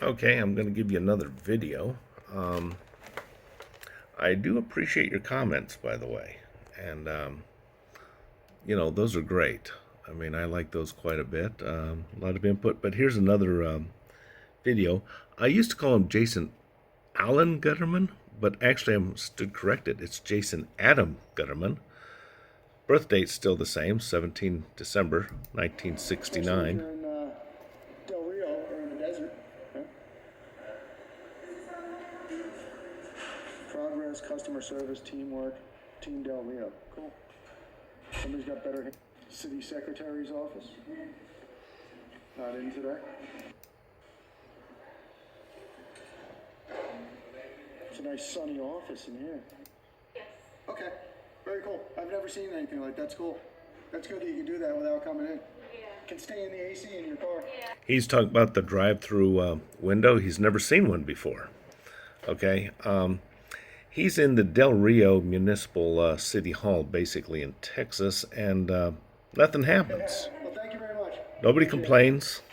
Okay, I'm going to give you another video. I do appreciate your comments, by the way. And, those are great. I mean, I like those quite a bit. A lot of input. But here's another video. I used to call him Jason Allen Gutterman, but actually I'm stood corrected. It's Jason Adam Gutterman. Birth date's still the same, 17 December 1969. In Del Rio or in the desert. Huh? Progress, customer service, teamwork, Team Del Rio. Cool. Somebody's got better. City Secretary's office. Not in today. It's a nice sunny office in here. Yes. Okay, very cool. I've never seen anything like that. That's cool. That's good that you can do that without coming in. Yeah. Can stay in the AC in your car. Yeah. He's talking about the drive-through window. He's never seen one before. Okay. He's in the Del Rio Municipal City Hall, basically in Texas, and nothing happens. Well, thank you very much. Nobody complains.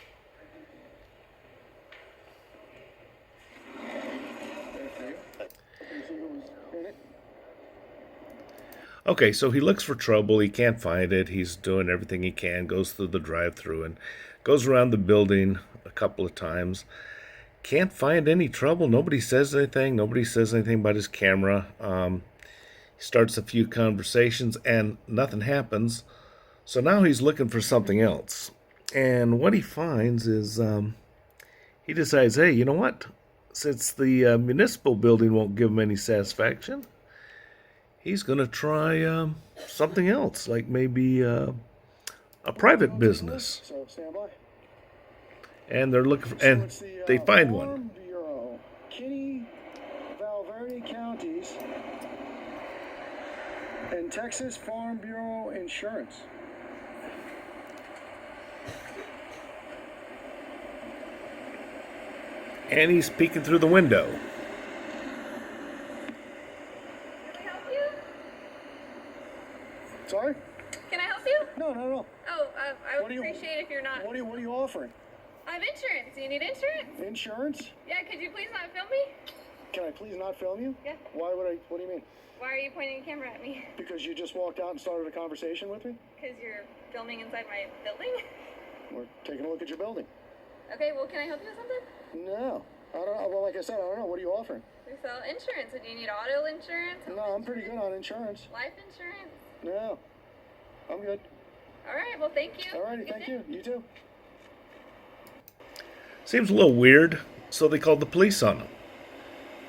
Okay, so he looks for trouble. He can't find it. He's doing everything he can, goes through the drive-through and goes around the building a couple of times. Can't find any trouble. Nobody says anything. Nobody says anything about his camera. He starts a few conversations and nothing happens. So now he's looking for something else. And what he finds is he decides, hey, you know what? Since the municipal building won't give him any satisfaction, he's going to try something else, like maybe a private business. So stand by. And they're looking for, and they find one. Farm Bureau, Kinney, Valverde counties, and Texas Farm Bureau Insurance. And he's peeking through the window. Can I help you? Sorry? Can I help you? No. Oh, I What would do you- appreciate if you're not. What are you offering? I have insurance. Do you need insurance? Insurance? Yeah, could you please not film me? Can I please not film you? Yeah. Why would I? What do you mean? Why are you pointing a camera at me? Because you just walked out and started a conversation with me? Because you're filming inside my building? We're taking a look at your building. Okay, well, can I help you with something? No. I don't know. Well, like I said, I don't know. What are you offering? We sell insurance. Do you need auto insurance? No, I'm pretty good on insurance. Life insurance? No. I'm good. All right, well, thank you. All righty, Good thank day. you. You too. Seems a little weird, so they called the police on him.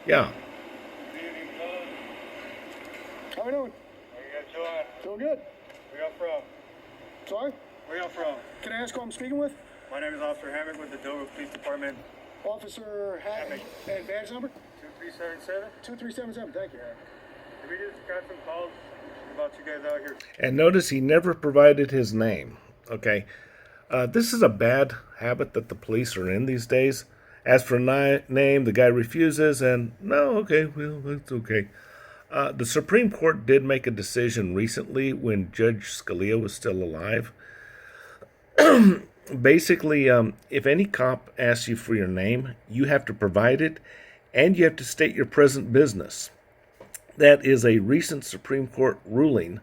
Yeah. How we doing? How you guys doing? Doing good. Where y'all from? Sorry? Where y'all from? Can I ask who I'm speaking with? My name is Officer Hammock with the Dover Police Department. Officer Hammond. And badge number? 2377. 2377. Thank you. We just got some calls about you guys out here. And notice he never provided his name. Okay. This is a bad habit that the police are in these days. As for name, the guy refuses, and no, okay, well, that's okay. The Supreme Court did make a decision recently when Judge Scalia was still alive. Basically, if any cop asks you for your name, you have to provide it, and you have to state your present business. That is a recent Supreme Court ruling.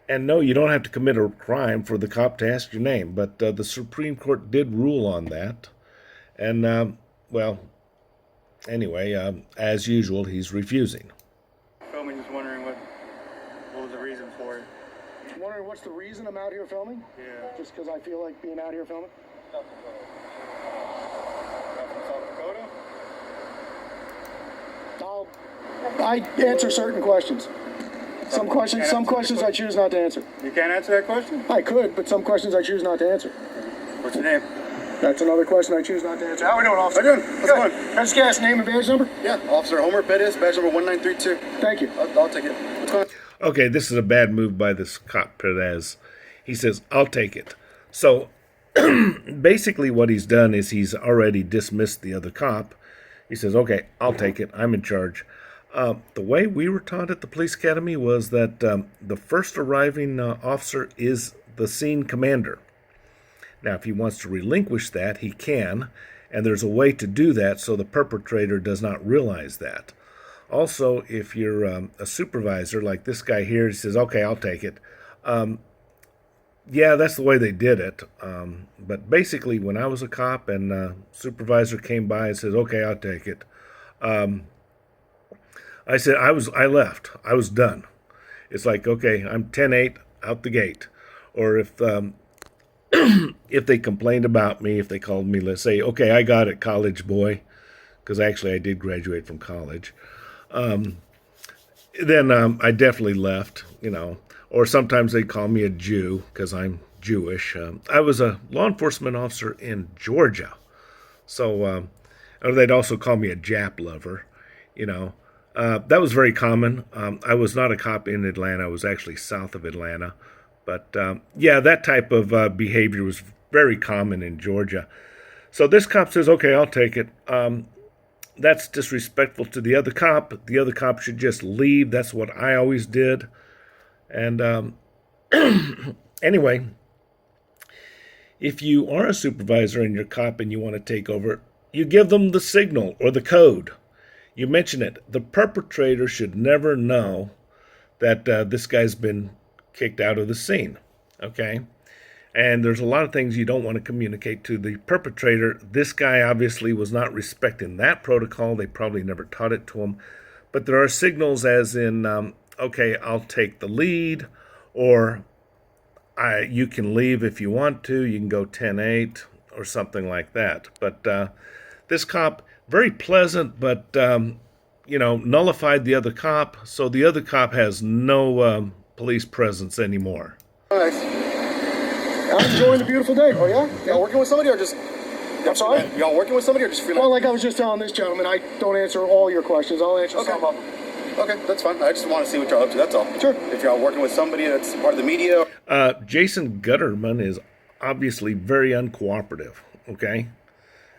And no, you don't have to commit a crime for the cop to ask your name, but the Supreme Court did rule on that. And, well, anyway, as usual, he's refusing. Filming, just wondering what was the reason for it. Wondering what's the reason I'm out here filming? Yeah. Just because I feel like being out here filming? Y'all from South Dakota? I answer certain questions. Some questions I choose not to answer. You can't answer that question? I could, but some questions I choose not to answer. What's your name? That's another question I choose not to answer. How we doing, officer? How you doing? What's going on? Can I just get his name and badge number? Yeah, Officer Homer Pettis, badge number 1932. Thank you. I'll take it. What's going on? Okay, this is a bad move by this cop, Perez. He says, I'll take it. So, basically what he's done is he's already dismissed the other cop. He says, okay, I'll take it. I'm in charge. The way we were taught at the police academy was that the first arriving officer is the scene commander. Now, if he wants to relinquish that, he can, and there's a way to do that so the perpetrator does not realize that. Also, if you're a supervisor like this guy here, he says, okay, I'll take it. Yeah, that's the way they did it. But basically, when I was a cop and supervisor came by and says, okay, I'll take it, I said, I left. I was done. It's like, okay, I'm 10-8 out the gate. Or if if they complained about me, if they called me, let's say, okay, I got it, college boy, because actually I did graduate from college, then I definitely left, you know. Or sometimes they call me a Jew because I'm Jewish. I was a law enforcement officer in Georgia. So, or they'd also call me a Jap lover, you know. That was very common. I was not a cop in Atlanta. I was actually south of Atlanta. But, yeah, that type of behavior was very common in Georgia. So this cop says, okay, I'll take it. That's disrespectful to the other cop. The other cop should just leave. That's what I always did. And anyway, if you are a supervisor and you're a cop and you want to take over, you give them the signal or the code. You mention it. The perpetrator should never know that this guy's been kicked out of the scene, okay? And there's a lot of things you don't want to communicate to the perpetrator. This guy obviously was not respecting that protocol. They probably never taught it to him. But there are signals as in, okay, I'll take the lead, or you can leave if you want to. You can go 10-8 or something like that. But this cop, very pleasant, but, you know, nullified the other cop. So the other cop has no police presence anymore. Nice. I'm enjoying the beautiful day. Oh, yeah? Y'all working with somebody or just... I'm sorry? Y'all working with somebody or just freelance? Well, like I was just telling this gentleman, I don't answer all your questions. I'll answer some of them. Okay, that's fine. I just want to see what y'all up to, that's all. Sure. If y'all working with somebody that's part of the media... Jason Gutterman is obviously very uncooperative, okay?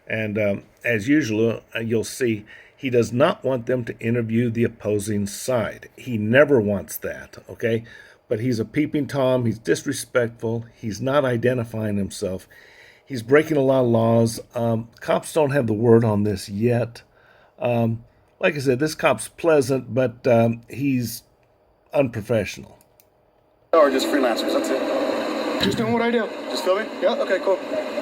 And as usual, you'll see he does not want them to interview the opposing side. He never wants that, okay? But he's a peeping Tom. He's disrespectful. He's not identifying himself. He's breaking a lot of laws. Cops don't have the word on this yet. Like I said, this cop's pleasant, but he's unprofessional. Or just freelancers, that's it. Just doing what I do. Just filming? Yeah. Okay, cool.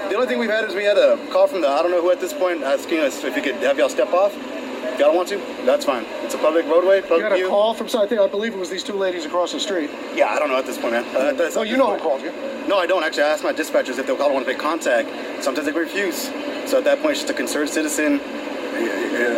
The only thing we've had is we had a call from the I don't know who at this point asking us if we could have y'all step off. If y'all don't want to, that's fine. It's a public roadway, You public got a view. call from something. I believe it was these two ladies across the street. Yeah, I don't know at this point, man. Oh, you know who called you. No, I don't. Actually, I asked my dispatchers if they'll call and want to make contact. Sometimes they refuse. So at that point, it's just a concerned citizen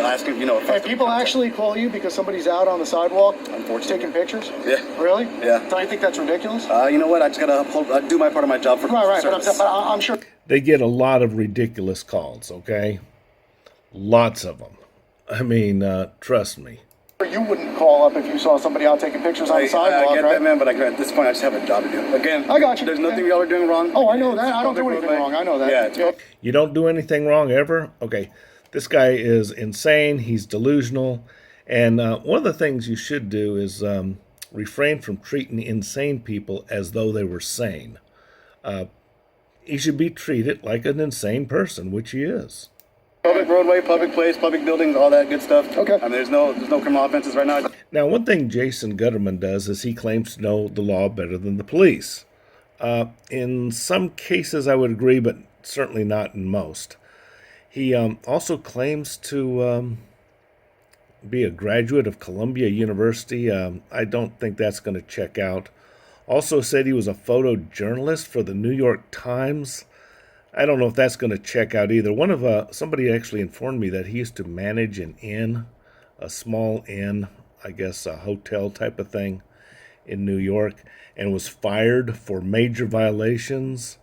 asking, you know, if And people actually call you because somebody's out on the sidewalk Unfortunately. taking pictures? Yeah. Really? Yeah. Don't you think that's ridiculous? You know what? I just gotta do my part of my job for Right, but service. I'm sure. They get a lot of ridiculous calls, okay? Lots of them. I mean, trust me. You wouldn't call up if you saw somebody out taking pictures on the I sidewalk, get right? that, man, but at this point, I just have a job to do. Again, I got you. There's nothing y'all are doing wrong. Oh, I know that. It's I don't do public anything roadway. wrong. I know that. Yeah, it's You don't do anything wrong ever? Okay, this guy is insane. He's delusional. And one of the things you should do is refrain from treating insane people as though they were sane. He should be treated like an insane person, which he is. public roadway, public place, public buildings, all that good stuff. Okay. I mean, there's no criminal offenses right now. Now, one thing Jason Gutterman does is he claims to know the law better than the police. In some cases, I would agree, but certainly not in most. He also claims to be a graduate of Columbia University. I don't think that's going to check out. Also said he was a photojournalist for the New York Times. I don't know if that's going to check out either. Somebody actually informed me that he used to manage an inn, a small inn, I guess a hotel type of thing in New York, and was fired for major violations.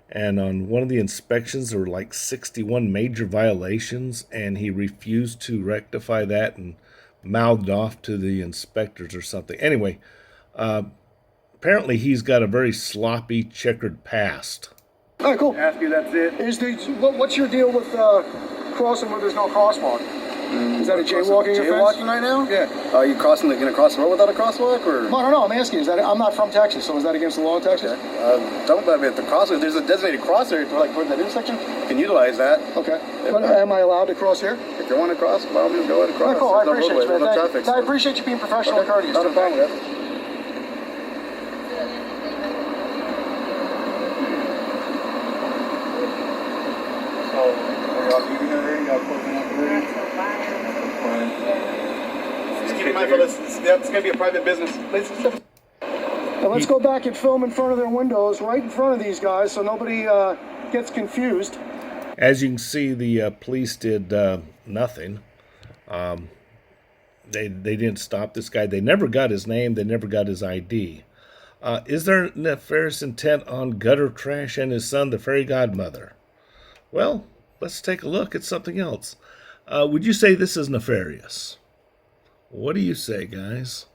And on one of the inspections, there were like 61 major violations, and he refused to rectify that and mouthed off to the inspectors or something. Anyway, apparently he's got a very sloppy, checkered past. All right, cool. Ask you, that's it. What's your deal with crossing where there's no crosswalk? Is that a jaywalking offense? Jaywalking right now? Yeah. Are you gonna cross the road without a crosswalk, or? No, I'm asking. Is that? I'm not from Texas, so is that against the law in Texas? Don't let me at the crosswalk. There's a designated crosswalk for like that intersection. You can utilize that. Okay. But am I allowed to cross here? If you want to cross, by all means, go ahead and cross. Cool. I There's appreciate roadway, it, man. there's no Thank you. traffic. I appreciate you being professional and courteous. Not a problem, Thank you. man. Just keep in mind, fellas, it's going to be a private business. And let's go back and film in front of their windows, right in front of these guys, so nobody gets confused. As you can see, the police did nothing. They didn't stop this guy. They never got his name. They never got his ID. Is there nefarious intent on Gutter Trash and his son, the fairy godmother? Well, let's take a look at something else. Would you say this is nefarious? What do you say, guys?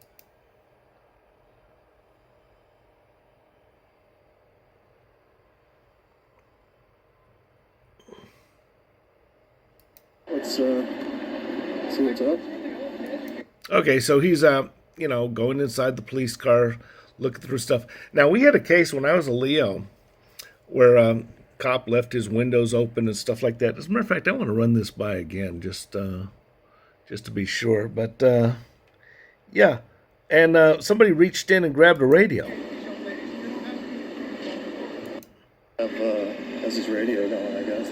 Let's see what's up. Okay, so he's going inside the police car, looking through stuff. Now, we had a case when I was a Leo where a cop left his windows open and stuff like that. As a matter of fact, I want to run this by again just to be sure. But yeah, and somebody reached in and grabbed a radio. Has his radio going, I guess.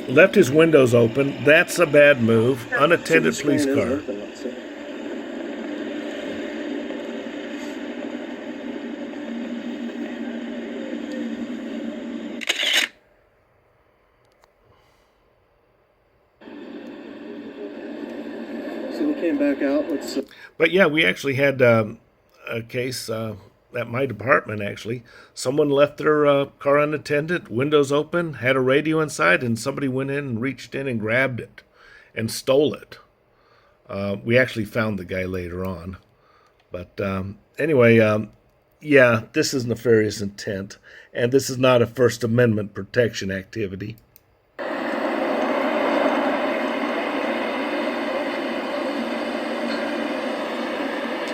Left his windows open. That's a bad move. Unattended police car. So we came back out. Let's. But yeah, we actually had a case at my department, actually. Someone left their car unattended, windows open, had a radio inside, and somebody went in and reached in and grabbed it and stole it. We actually found the guy later on. But anyway, yeah, this is nefarious intent, and this is not a First Amendment protection activity.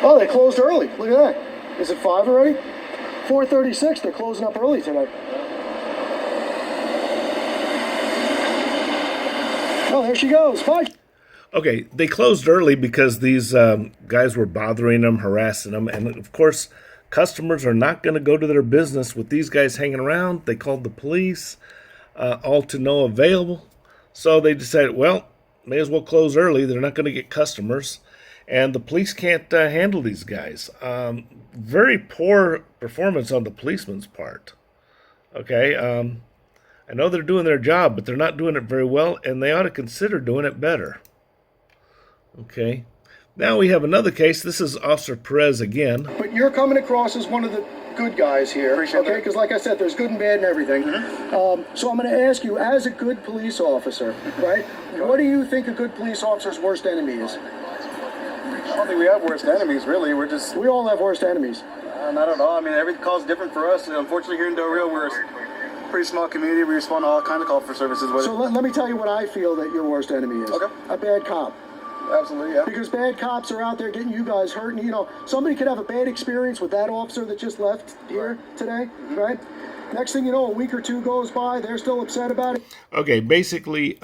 Oh, they closed early. Look at that. Is it 5 already? 4:36. They're closing up early today. Oh, there she goes. Bye. Okay, they closed early because these guys were bothering them, harassing them, and of course, customers are not going to go to their business with these guys hanging around. They called the police, all to no avail. So they decided, well, may as well close early. They're not going to get customers, and the police can't handle these guys. Very poor performance on the policeman's part. Okay, I know they're doing their job, but they're not doing it very well, and they ought to consider doing it better. Okay, now we have another case. This is Officer Perez again. But you're coming across as one of the good guys here. Appreciate okay? that. Because like I said, there's good and bad and everything. So I'm going to ask you, as a good police officer, right? What do you think a good police officer's worst enemy is? I don't think we have worst enemies, really. We're just We all have worst enemies. not at all. I mean, every call's different for us. Unfortunately, here in Del Rio, we're a pretty small community. We respond to all kinds of calls for services. So let me tell you what I feel that your worst enemy is. Okay. A bad cop. Absolutely, yeah. Because bad cops are out there getting you guys hurt. And, somebody could have a bad experience with that officer that just left here today, right? Next thing you know, a week or two goes by, they're still upset about it. Okay, basically,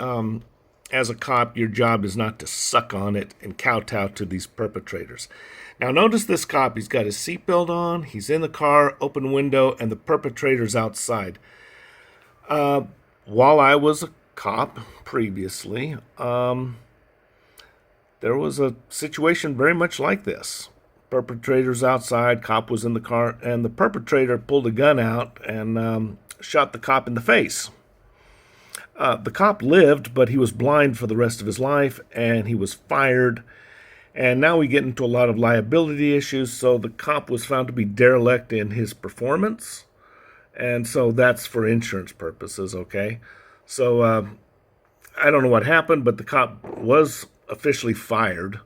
as a cop, your job is not to suck on it and kowtow to these perpetrators. Now, notice this cop. He's got his seatbelt on. He's in the car, open window, and the perpetrator's outside. While I was a cop previously, there was a situation very much like this. Perpetrator's outside, cop was in the car, and the perpetrator pulled a gun out and shot the cop in the face. The cop lived, but he was blind for the rest of his life, and he was fired. And now we get into a lot of liability issues, so the cop was found to be derelict in his performance. And so that's for insurance purposes, okay? So I don't know what happened, but the cop was officially fired,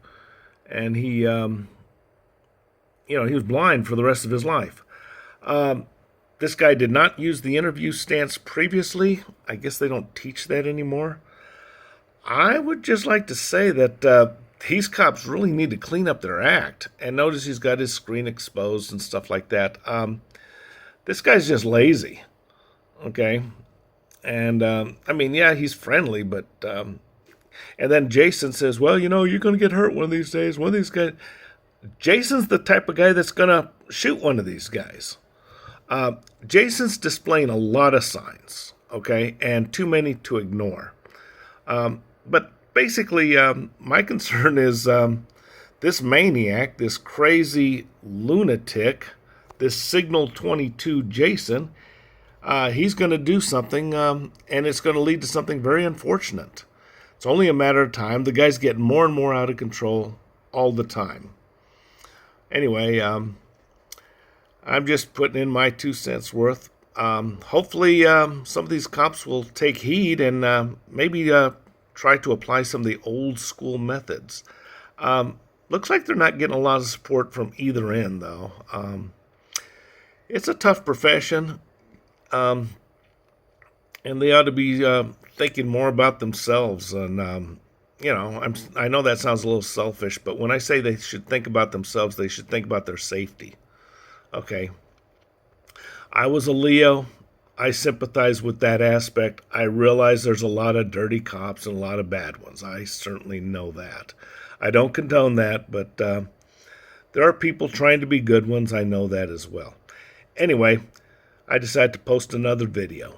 and he was blind for the rest of his life. This guy did not use the interview stance previously. I guess they don't teach that anymore. I would just like to say that these cops really need to clean up their act. And notice he's got his screen exposed and stuff like that. This guy's just lazy, okay? And, I mean, yeah, he's friendly, but... and then Jason says, well, you know, you're going to get hurt one of these days. One of these guys... Jason's the type of guy that's going to shoot one of these guys. Jason's displaying a lot of signs, okay? And too many to ignore. But basically, my concern is this maniac, this crazy lunatic, this Signal 22 Jason, he's going to do something, and it's going to lead to something very unfortunate. It's only a matter of time. The guy's getting more and more out of control all the time. Anyway, I'm just putting in my 2 cents worth. Hopefully, some of these cops will take heed and maybe try to apply some of the old school methods. Looks like they're not getting a lot of support from either end, though. It's a tough profession, and they ought to be thinking more about themselves. And you know, I know that sounds a little selfish, but when I say they should think about themselves, they should think about their safety. Okay. I was a Leo. I sympathize with that aspect. I realize there's a lot of dirty cops and a lot of bad ones. I certainly know that. I don't condone that, but there are people trying to be good ones. I know that as well. Anyway, I decided to post another video.